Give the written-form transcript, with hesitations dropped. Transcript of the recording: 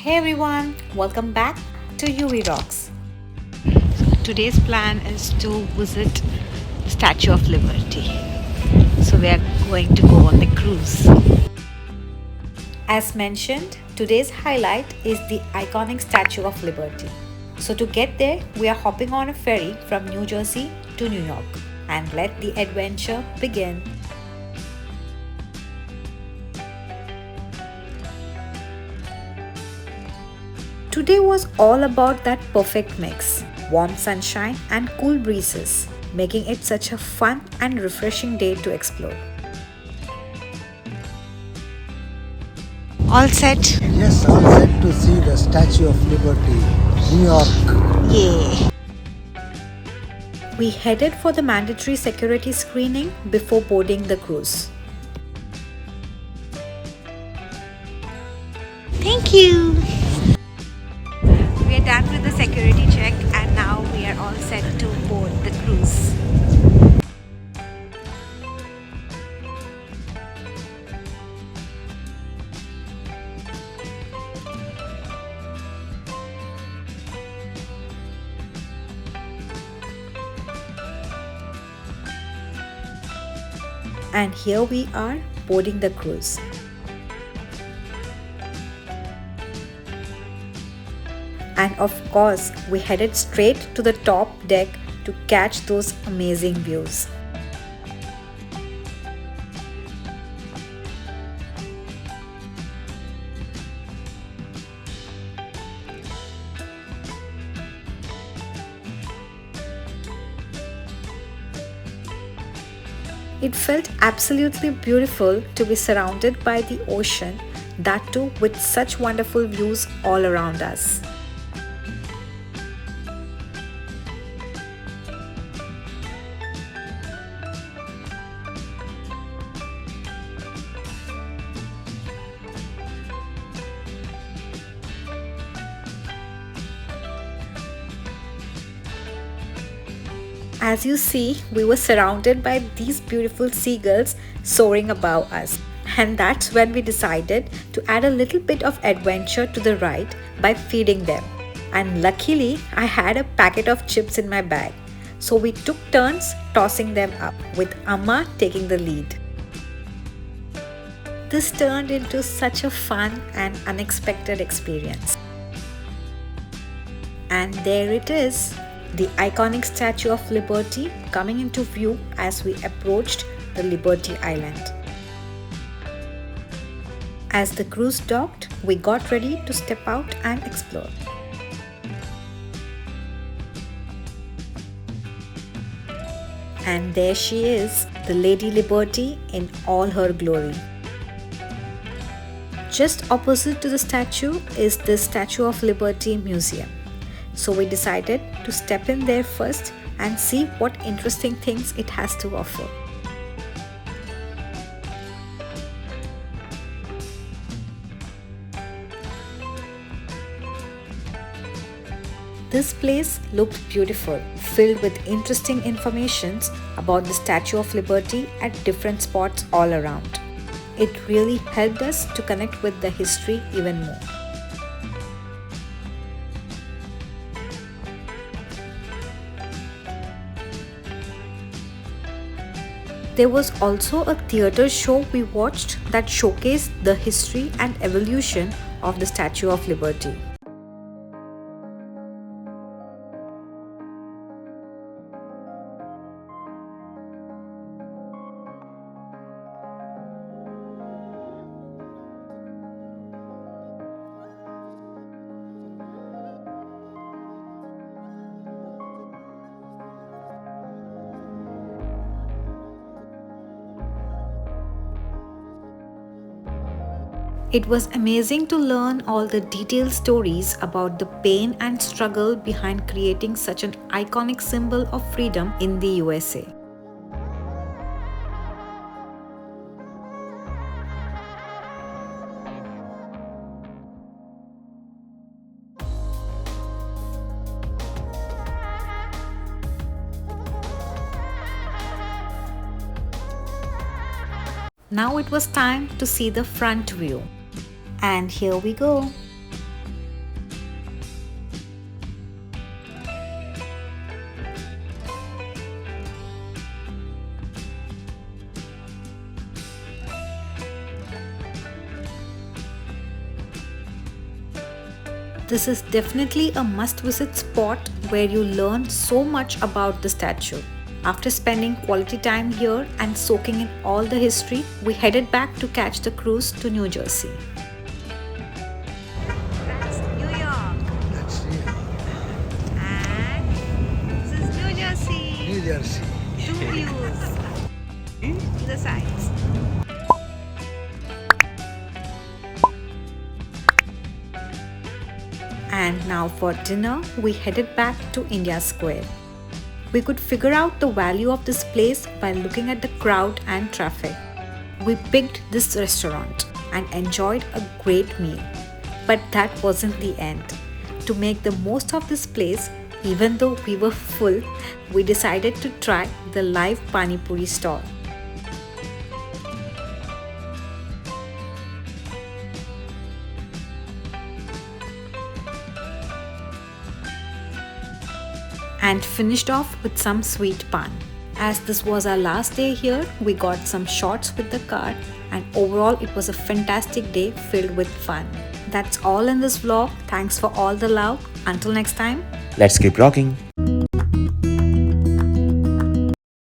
Hey everyone, welcome back to UV Rocks. Today's plan is to visit the Statue of Liberty. So we are going to go on the cruise. As mentioned, today's highlight is the iconic Statue of Liberty. So to get there, we are hopping on a ferry from New Jersey to New York and let the adventure begin. Today was all about that perfect mix, warm sunshine and cool breezes, making it such a fun and refreshing day to explore. All set? Yes, all set to see the Statue of Liberty, New York. Yay! We headed for the mandatory security screening before boarding the cruise. Thank you! We are done with the security check and now we are all set to board the cruise. And here we are boarding the cruise. And of course, we headed straight to the top deck to catch those amazing views. It felt absolutely beautiful to be surrounded by the ocean, that too with such wonderful views all around us. As you see, we were surrounded by these beautiful seagulls soaring above us. And that's when we decided to add a little bit of adventure to the ride by feeding them. And luckily, I had a packet of chips in my bag. So we took turns tossing them up, with Amma taking the lead. This turned into such a fun and unexpected experience. And there it is, the iconic Statue of Liberty coming into view as we approached the Liberty Island. As the cruise docked, we got ready to step out and explore. And there she is, the Lady Liberty in all her glory. Just opposite to the statue is the Statue of Liberty Museum. So we decided to step in there first and see what interesting things it has to offer. This place looked beautiful, filled with interesting information about the Statue of Liberty at different spots all around. It really helped us to connect with the history even more. There was also a theatre show we watched that showcased the history and evolution of the Statue of Liberty. It was amazing to learn all the detailed stories about the pain and struggle behind creating such an iconic symbol of freedom in the USA. Now it was time to see the front view. And here we go. This is definitely a must-visit spot where you learn so much about the statue. After spending quality time here and soaking in all the history, we headed back to catch the cruise to New Jersey. That's New York. That's And this is New Jersey. New Jersey. Two views. The sides. And now for dinner, we headed back to India Square. We could figure out the value of this place by looking at the crowd and traffic. We picked this restaurant and enjoyed a great meal. But that wasn't the end. To make the most of this place, even though we were full, we decided to try the live pani puri stall. And finished off with some sweet paan. As this was our last day here, we got some shots with the car, and overall it was a fantastic day filled with fun. That's all in this vlog. Thanks for all the love. Until next time. Let's keep rocking.